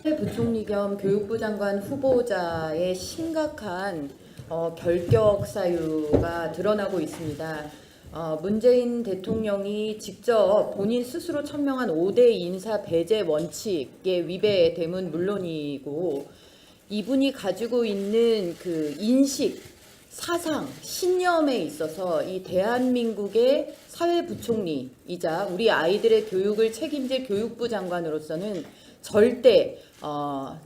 부총리 겸 교육부 장관 후보자의 심각한 결격 사유가 드러나고 있습니다. 문재인 대통령이 직접 본인 스스로 천명한 5대 인사 배제 원칙에 위배됨은 물론이고, 이분이 가지고 있는 그 인식, 사상, 신념에 있어서 이 대한민국의 사회부총리이자 우리 아이들의 교육을 책임질 교육부 장관으로서는 절대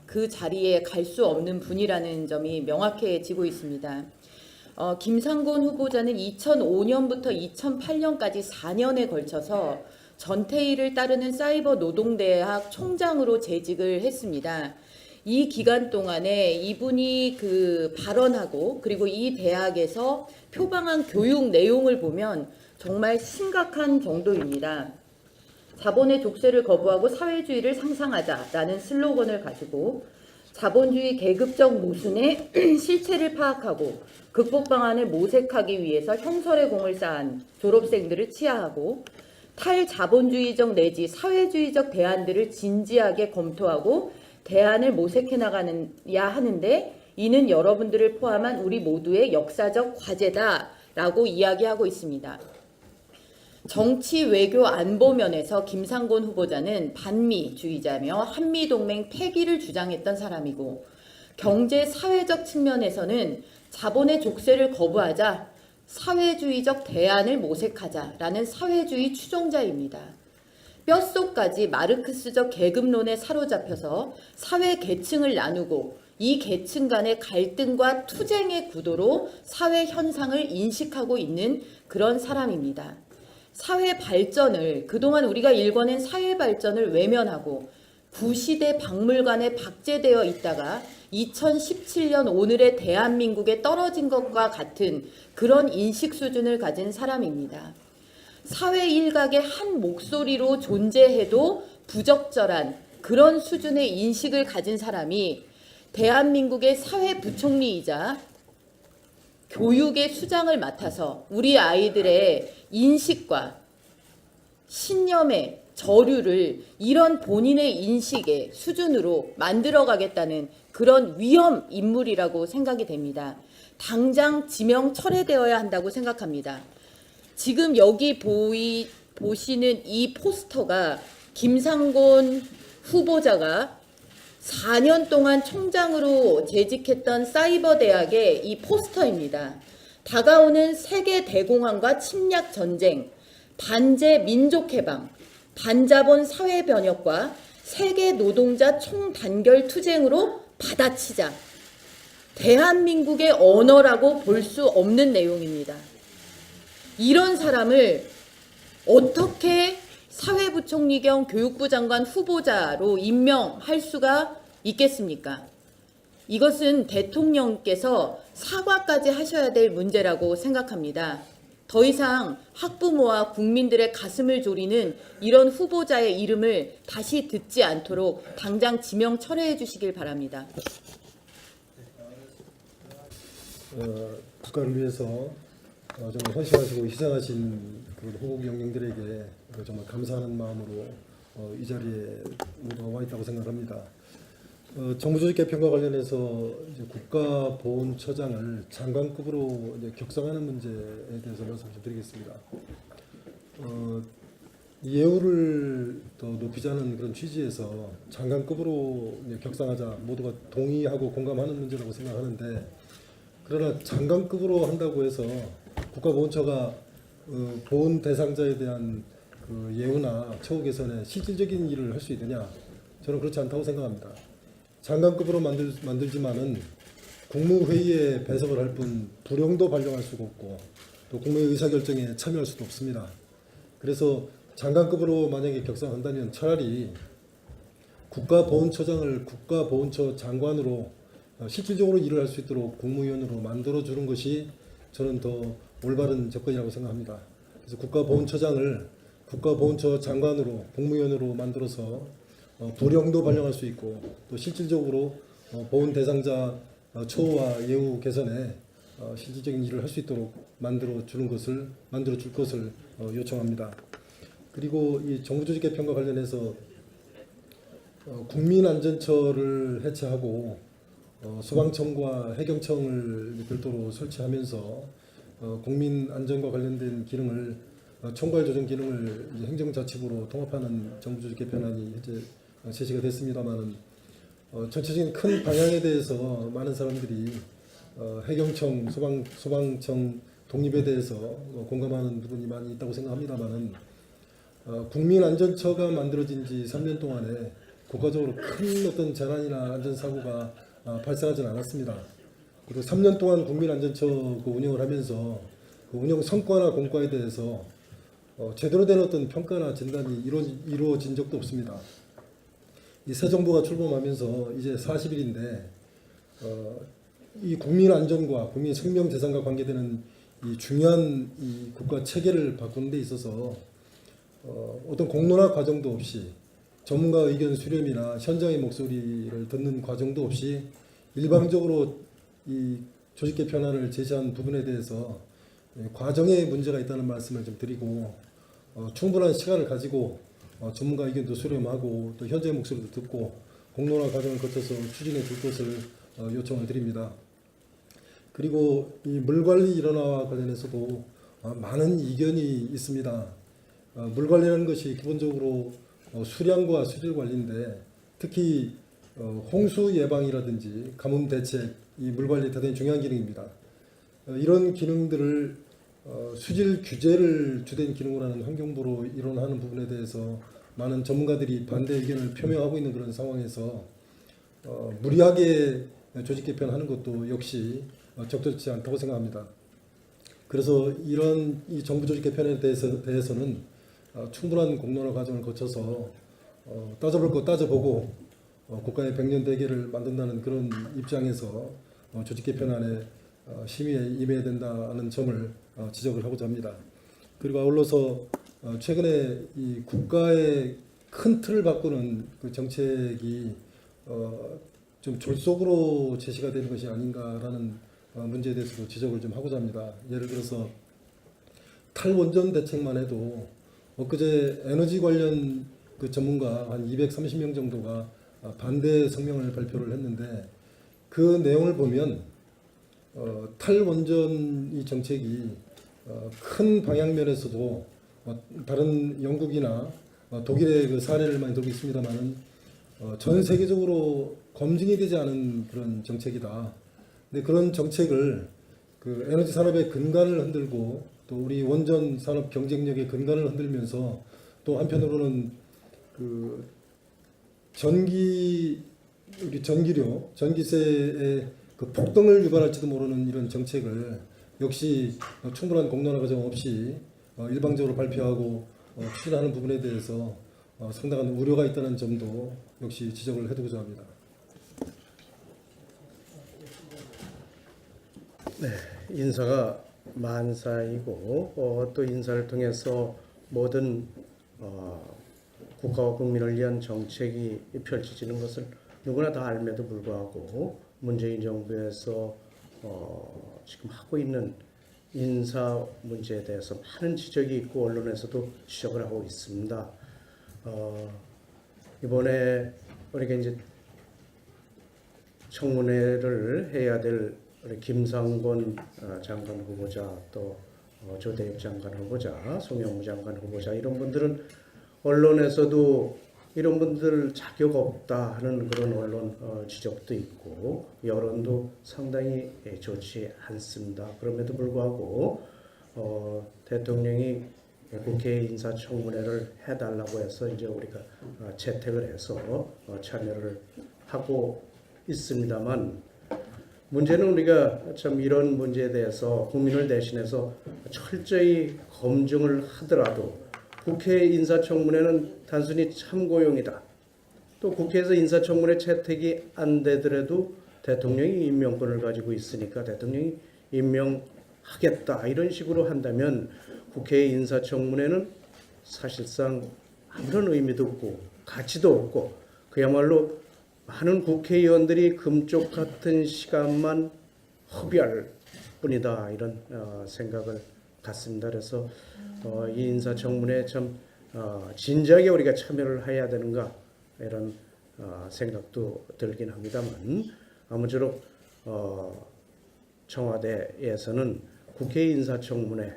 그 자리에 갈 수 없는 분이라는 점이 명확해지고 있습니다. 김상곤 후보자는 2005년부터 2008년까지 4년에 걸쳐서 전태일을 따르는 사이버 노동대학 총장으로 재직을 했습니다. 이 기간 동안에 이분이 그 발언하고 그리고 이 대학에서 표방한 교육 내용을 보면 정말 심각한 정도입니다. 자본의 족쇄를 거부하고 사회주의를 상상하자라는 슬로건을 가지고 자본주의 계급적 모순의 실체를 파악하고 극복 방안을 모색하기 위해서 형설의 공을 쌓은 졸업생들을 치하하고 탈자본주의적 내지 사회주의적 대안들을 진지하게 검토하고 대안을 모색해 나가야 하는데, 이는 여러분들을 포함한 우리 모두의 역사적 과제다라고 이야기하고 있습니다. 정치, 외교, 안보 면에서 김상곤 후보자는 반미주의자며 한미동맹 폐기를 주장했던 사람이고, 경제, 사회적 측면에서는 자본의 족쇄를 거부하자 사회주의적 대안을 모색하자라는 사회주의 추종자입니다. 뼛속까지 마르크스적 계급론에 사로잡혀서 사회 계층을 나누고 이 계층 간의 갈등과 투쟁의 구도로 사회 현상을 인식하고 있는 그런 사람입니다. 사회 발전을, 그동안 우리가 일궈낸 사회 발전을 외면하고 구시대 박물관에 박제되어 있다가 2017년 오늘의 대한민국에 떨어진 것과 같은 그런 인식 수준을 가진 사람입니다. 사회 일각의 한 목소리로 존재해도 부적절한 그런 수준의 인식을 가진 사람이 대한민국의 사회부총리이자 교육의 수장을 맡아서 우리 아이들의 인식과 신념의 저류를 이런 본인의 인식의 수준으로 만들어가겠다는 그런 위험 인물이라고 생각이 됩니다. 당장 지명 철회되어야 한다고 생각합니다. 지금 여기 보시는 이 포스터가 김상곤 후보자가 4년 동안 총장으로 재직했던 사이버 대학의 이 포스터입니다. 다가오는 세계 대공황과 침략 전쟁, 반제 민족 해방, 반자본 사회 변혁과 세계 노동자 총단결 투쟁으로 받아치자. 대한민국의 언어라고 볼 수 없는 내용입니다. 이런 사람을 어떻게 사회부총리 겸 교육부 장관 후보자로 임명할 수가 있겠습니까? 이것은 대통령께서 사과까지 하셔야 될 문제라고 생각합니다. 더 이상 학부모와 국민들의 가슴을 졸이는 이런 후보자의 이름을 다시 듣지 않도록 당장 지명 철회해 주시길 바랍니다. 국가를 위해서 정말 헌신하시고 희생하신 그 호국 영령들에게 정말 감사하는 마음으로 이 자리에 모두가 와 있다고 생각합니다. 정부조직개편과 관련해서 이제 국가보훈처장을 장관급으로 이제 격상하는 문제에 대해서 말씀 좀 드리겠습니다. 예우를 더 높이자는 그런 취지에서 장관급으로 이제 격상하자 모두가 동의하고 공감하는 문제라고 생각하는데, 그러나 장관급으로 한다고 해서 국가보훈처가 보훈 대상자에 대한 그 예우나 처우 개선에 실질적인 일을 할 수 있느냐? 저는 그렇지 않다고 생각합니다. 장관급으로 만들지만은 국무회의에 배석을 할 뿐 부령도 발령할 수가 없고 또 국무회의 의사결정에 참여할 수도 없습니다. 그래서 장관급으로 만약에 격상한다면 차라리 국가보훈처장을 국가보훈처 장관으로 실질적으로 일을 할 수 있도록 국무위원으로 만들어주는 것이 저는 더 올바른 접근이라고 생각합니다. 그래서 국가보훈처장을 국가보훈처 장관으로 국무위원으로 만들어서 부령도 발령할 수 있고 또 실질적으로 보훈 대상자 처우와 예우 개선에 실질적인 일을 할 수 있도록 만들어 줄 것을 요청합니다. 그리고 이 정부조직 개편과 관련해서 국민안전처를 해체하고 소방청과 해경청을 별도로 설치하면서 국민안전과 관련된 기능을 총괄 조정 기능을 이제 행정자치부로 통합하는 정부 조직 개편안이 이제 제시가 됐습니다만은 전체적인 큰 방향에 대해서 많은 사람들이 해경청, 소방청 독립에 대해서 공감하는 부분이 많이 있다고 생각합니다만은 국민안전처가 만들어진 지 3년 동안에 국가적으로 큰 어떤 재난이나 안전사고가 발생하지는 않았습니다. 그리고 3년 동안 국민안전처 운영을 하면서 그 운영 성과나 공과에 대해서 제대로 된 어떤 평가나 진단이 이루어진 적도 없습니다. 이 새 정부가 출범하면서 이제 40일인데 이 국민 안전과 국민 생명 재산과 관계되는 이 중요한 이 국가 체계를 바꾸는 데 있어서 어떤 공론화 과정도 없이 전문가 의견 수렴이나 현장의 목소리를 듣는 과정도 없이 일방적으로 이 조직 개편안을 제시한 부분에 대해서 과정에 문제가 있다는 말씀을 좀 드리고 충분한 시간을 가지고 전문가 의견도 수렴하고 또 현장의 목소리도 듣고 공론화 과정을 거쳐서 추진해 줄 것을 요청을 드립니다. 그리고 이 물관리 일원화와 관련해서도 많은 이견이 있습니다. 물관리라는 것이 기본적으로 수량과 수질 관리인데 특히 홍수 예방이라든지 가뭄 대책, 이 물관리 대단히 중요한 기능입니다. 이런 기능들을 수질 규제를 주된 기능으로 하는 환경부로 이론하는 부분에 대해서 많은 전문가들이 반대 의견을 표명하고 있는 그런 상황에서 무리하게 조직 개편하는 것도 역시 적절치 않다고 생각합니다. 그래서 이런 이 정부 조직 개편에 대해서는 충분한 공론화 과정을 거쳐서 따져볼 거 따져보고 국가의 100년 대계를 만든다는 그런 입장에서 조직 개편안에 심의에 임해야 된다는 점을 지적을 하고자 합니다. 그리고 아울러서 최근에 이 국가의 큰 틀을 바꾸는 그 정책이 좀 졸속으로 제시가 되는 것이 아닌가라는 문제에 대해서도 지적을 좀 하고자 합니다. 예를 들어서 탈원전 대책만 해도 엊그제 에너지 관련 그 전문가 한 230명 정도가 반대 성명을 발표를 했는데 그 내용을 보면 탈원전 이 정책이 큰 방향면에서도 다른 영국이나 독일의 그 사례를 많이 들고 있습니다만은 전 세계적으로 검증이 되지 않은 그런 정책이다. 근데 그런 정책을 그 에너지 산업의 근간을 흔들고 또 우리 원전 산업 경쟁력의 근간을 흔들면서 또 한편으로는 그 우리 전기료, 전기세의 그 폭등을 유발할지도 모르는 이런 정책을 역시 충분한 공론화 과정 없이 일방적으로 발표하고 추진하는 부분에 대해서 상당한 우려가 있다는 점도 역시 지적을 해두고자 합니다. 네, 인사가 만사이고 또 인사를 통해서 모든 국가와 국민을 위한 정책이 펼쳐지는 것을 누구나 다 알면도 불구하고 문재인 정부에서 지금 하고 있는 인사 문제에 대해서 많은 지적이 있고 언론에서도 지적을 하고 있습니다. 이번에 우리가 이제 청문회를 해야 될 우리 김상곤 장관 후보자 또 조대엽 장관 후보자, 송영무 장관 후보자 이런 분들은 언론에서도 이런 분들 자격 없다 하는 그런 언론 지적도 있고 여론도 상당히 좋지 않습니다. 그럼에도 불구하고 대통령이 국회 인사청문회를 해달라고 해서 이제 우리가 채택을 해서 참여를 하고 있습니다만 문제는 우리가 참 이런 문제에 대해서 국민을 대신해서 철저히 검증을 하더라도 국회 인사청문회는 단순히 참고용이다. 또 국회에서 인사청문회 채택이 안 되더라도 대통령이 임명권을 가지고 있으니까 대통령이 임명하겠다 이런 식으로 한다면 국회 인사청문회는 사실상 아무런 의미도 없고 가치도 없고 그야말로 많은 국회의원들이 금쪽 같은 시간만 허비할 뿐이다 이런 생각을 갖습니다. 그래서 이 인사청문회에 참 진지하게 우리가 참여를 해야 되는가 이런 생각도 들긴 합니다만 아무쪼록 청와대에서는 국회 인사청문회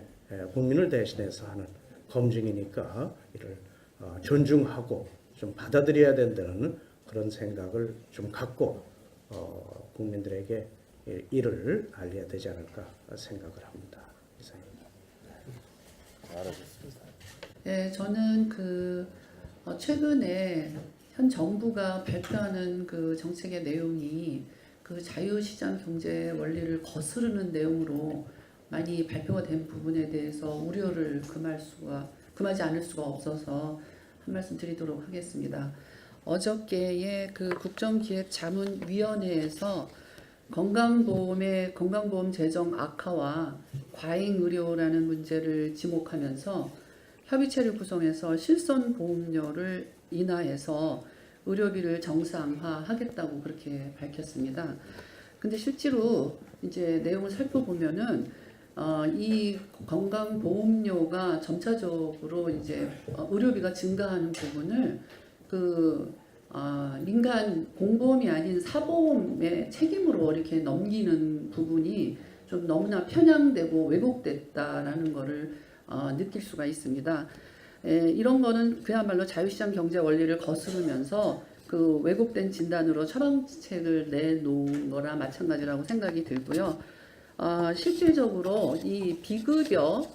국민을 대신해서 하는 검증이니까 이를 존중하고 좀 받아들여야 된다는 그런 생각을 좀 갖고 국민들에게 이를 알려야 되지 않을까 생각을 합니다. 이상입니다. 네, 저는 최근에 현 정부가 발표하는 그 정책의 내용이 그 자유시장 경제 원리를 거스르는 내용으로 많이 발표가 된 부분에 대해서 우려를 금하지 않을 수가 없어서 한 말씀 드리도록 하겠습니다. 어저께의 그 국정기획자문위원회에서 건강보험 재정 악화와 과잉 의료라는 문제를 지목하면서 협의체를 구성해서 실손보험료를 인하해서 의료비를 정상화하겠다고 그렇게 밝혔습니다. 근데 실제로 이제 내용을 살펴보면은 이 건강보험료가 점차적으로 이제 의료비가 증가하는 부분을 민간 공보험이 아닌 사보험의 책임으로 이렇게 넘기는 부분이 좀 너무나 편향되고 왜곡됐다라는 거를 느낄 수가 있습니다. 이런 거는 그야말로 자유시장 경제 원리를 거스르면서 그 왜곡된 진단으로 처방책을 내놓은 거나 마찬가지라고 생각이 들고요. 실질적으로 이 비급여가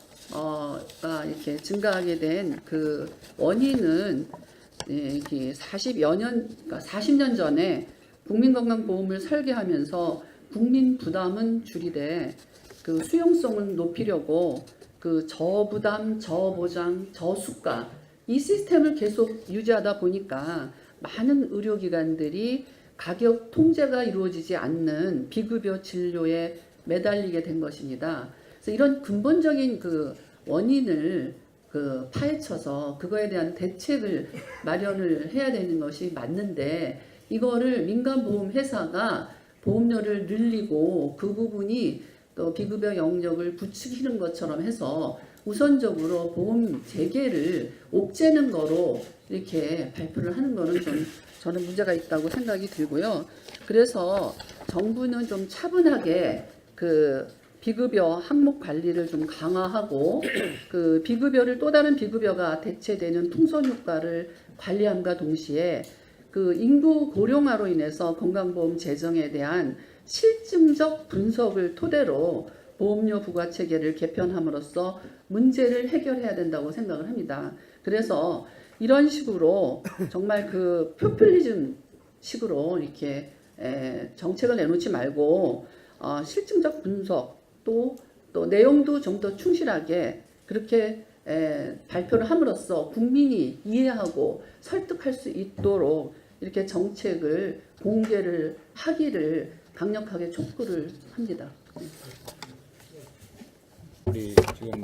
이렇게 증가하게 된 그 원인은 이렇게 40년 전에 국민건강보험을 설계하면서 국민 부담은 줄이되 그 수용성을 높이려고 그 저부담, 저보장, 저수가 이 시스템을 계속 유지하다 보니까 많은 의료기관들이 가격 통제가 이루어지지 않는 비급여 진료에 매달리게 된 것입니다. 그래서 이런 근본적인 그 원인을 파헤쳐서 그거에 대한 대책을 마련을 해야 되는 것이 맞는데 이거를 민간보험 회사가 보험료를 늘리고 그 부분이 또 비급여 영역을 부추기는 것처럼 해서 우선적으로 보험 재개를 옥죄는 거로 이렇게 발표를 하는 거는 좀 저는 문제가 있다고 생각이 들고요. 그래서 정부는 좀 차분하게 그 비급여 항목 관리를 좀 강화하고 그 비급여를 또 다른 비급여가 대체되는 풍선 효과를 관리함과 동시에 그 인구 고령화로 인해서 건강보험 재정에 대한 실증적 분석을 토대로 보험료 부과 체계를 개편함으로써 문제를 해결해야 된다고 생각을 합니다. 그래서 이런 식으로 정말 그 포퓰리즘 식으로 이렇게 정책을 내놓지 말고 실증적 분석 또 내용도 좀 더 충실하게 그렇게 발표를 함으로써 국민이 이해하고 설득할 수 있도록 이렇게 정책을 공개를 하기를 강력하게 촉구를 합니다. 우리 지금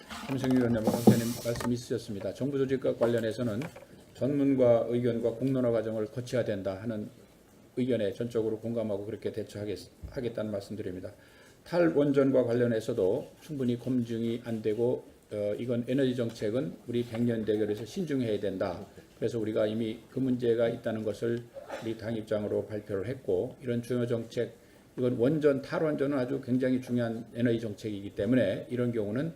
함성유 의원님, 강사님 말씀 있으셨습니다. 정부 조직과 관련해서는 전문가 의견과 공론화 과정을 거쳐야 된다 하는 의견에 전적으로 공감하고 그렇게 대처하겠다는 말씀드립니다. 탈원전과 관련해서도 충분히 검증이 안 되고 이건 에너지 정책은 우리 100년 대결에서 신중해야 된다. 그래서 우리가 이미 그 문제가 있다는 것을 우리 당 입장으로 발표를 했고 이런 중요 정책 이건 원전 탈원전은 아주 굉장히 중요한 에너지 정책이기 때문에 이런 경우는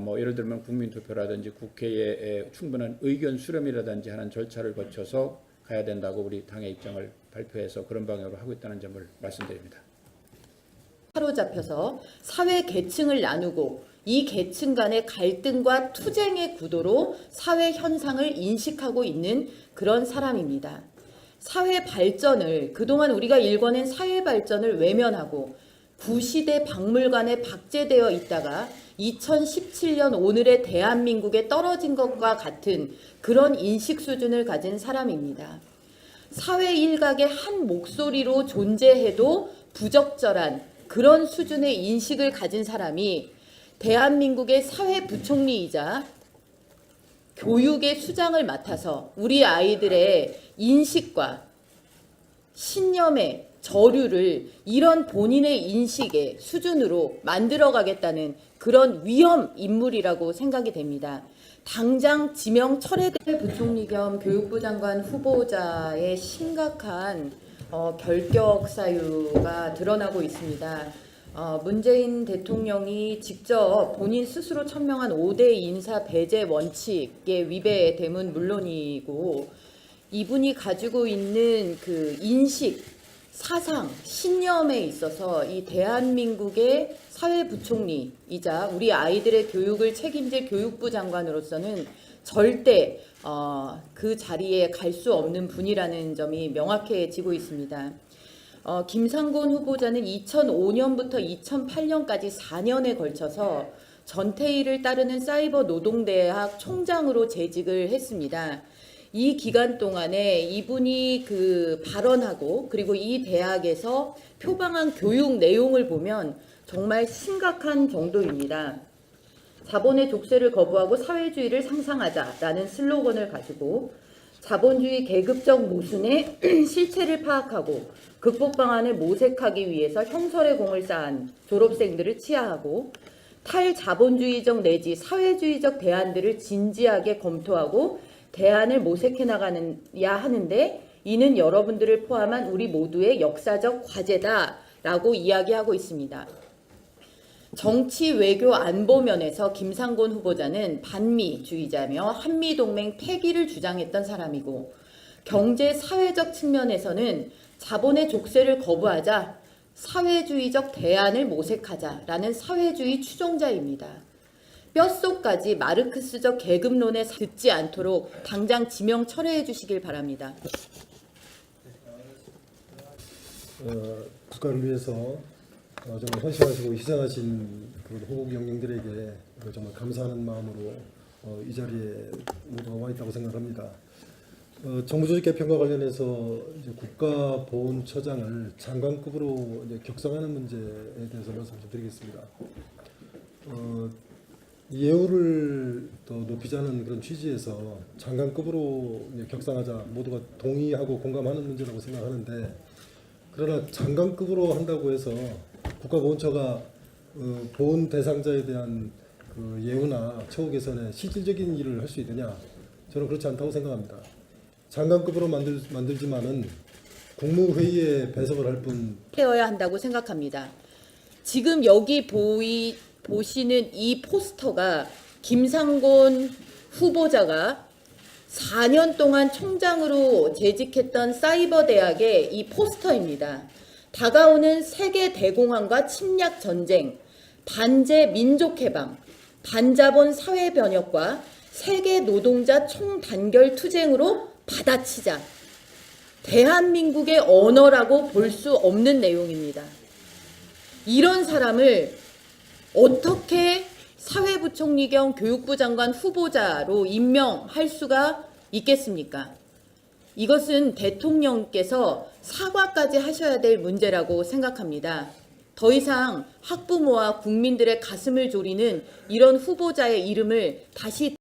뭐 예를 들면 국민투표라든지 국회에 충분한 의견 수렴이라든지 하는 절차를 거쳐서 가야 된다고 우리 당의 입장을 발표해서 그런 방향으로 하고 있다는 점을 말씀드립니다. 사로잡혀서 사회 계층을 나누고 이 계층 간의 갈등과 투쟁의 구도로 사회 현상을 인식하고 있는 그런 사람입니다. 사회 발전을 그동안 우리가 일궈낸 사회 발전을 외면하고 구시대 박물관에 박제되어 있다가 2017년 오늘의 대한민국에 떨어진 것과 같은 그런 인식 수준을 가진 사람입니다. 사회 일각의 한 목소리로 존재해도 부적절한 그런 수준의 인식을 가진 사람이 대한민국의 사회부총리이자 교육의 수장을 맡아서 우리 아이들의 인식과 신념의 저류를 이런 본인의 인식의 수준으로 만들어가겠다는 그런 위험 인물이라고 생각이 됩니다. 당장 지명 철회될 부총리 겸 교육부 장관 후보자의 심각한 결격 사유가 드러나고 있습니다. 문재인 대통령이 직접 본인 스스로 천명한 5대 인사 배제 원칙에 위배됨은 물론이고 이분이 가지고 있는 그 인식, 사상, 신념에 있어서 이 대한민국의 사회부총리이자 우리 아이들의 교육을 책임질 교육부 장관으로서는 절대 그 자리에 갈 수 없는 분이라는 점이 명확해지고 있습니다. 김상곤 후보자는 2005년부터 2008년까지 4년에 걸쳐서 전태일을 따르는 사이버 노동대학 총장으로 재직을 했습니다. 이 기간 동안에 이분이 그 발언하고 그리고 이 대학에서 표방한 교육 내용을 보면 정말 심각한 정도입니다. 자본의 족쇄를 거부하고 사회주의를 상상하자라는 슬로건을 가지고 자본주의 계급적 모순의 실체를 파악하고 극복 방안을 모색하기 위해서 형설의 공을 쌓은 졸업생들을 치하하고 탈자본주의적 내지 사회주의적 대안들을 진지하게 검토하고 대안을 모색해 나가야 하는데 이는 여러분들을 포함한 우리 모두의 역사적 과제다라고 이야기하고 있습니다. 정치, 외교, 안보 면에서 김상곤 후보자는 반미주의자며 한미동맹 폐기를 주장했던 사람이고 경제, 사회적 측면에서는 자본의 족쇄를 거부하자 사회주의적 대안을 모색하자라는 사회주의 추종자입니다. 뼛속까지 마르크스적 계급론에 듣지 않도록 당장 지명 철회해 주시길 바랍니다. 국가를 위해서 정말 헌신하시고 희생하신 그 호국 영령들에게 정말 감사하는 마음으로 이 자리에 모두가 와 있다고 생각합니다. 정부 조직 개편과 관련해서 이제 국가보훈처장을 장관급으로 이제 격상하는 문제에 대해서 말씀 좀 드리겠습니다. 예우를 더 높이자는 그런 취지에서 장관급으로 이제 격상하자 모두가 동의하고 공감하는 문제라고 생각하는데 그러나 장관급으로 한다고 해서 국가보훈처가 보훈 대상자에 대한 그 예우나 처우 개선에 실질적인 일을 할 수 있느냐? 저는 그렇지 않다고 생각합니다. 장관급으로 만들지만은 국무회의에 배석을 할 뿐 되어야 한다고 생각합니다. 지금 여기 보시는 이 포스터가 김상곤 후보자가 4년 동안 총장으로 재직했던 사이버 대학의 이 포스터입니다. 다가오는 세계 대공황과 침략 전쟁, 반제 민족 해방, 반자본 사회 변혁과 세계 노동자 총단결 투쟁으로 받아치자. 대한민국의 언어라고 볼 수 없는 내용입니다. 이런 사람을 어떻게 사회부총리 겸 교육부 장관 후보자로 임명할 수가 있겠습니까? 이것은 대통령께서 사과까지 하셔야 될 문제라고 생각합니다. 더 이상 학부모와 국민들의 가슴을 졸이는 이런 후보자의 이름을 다시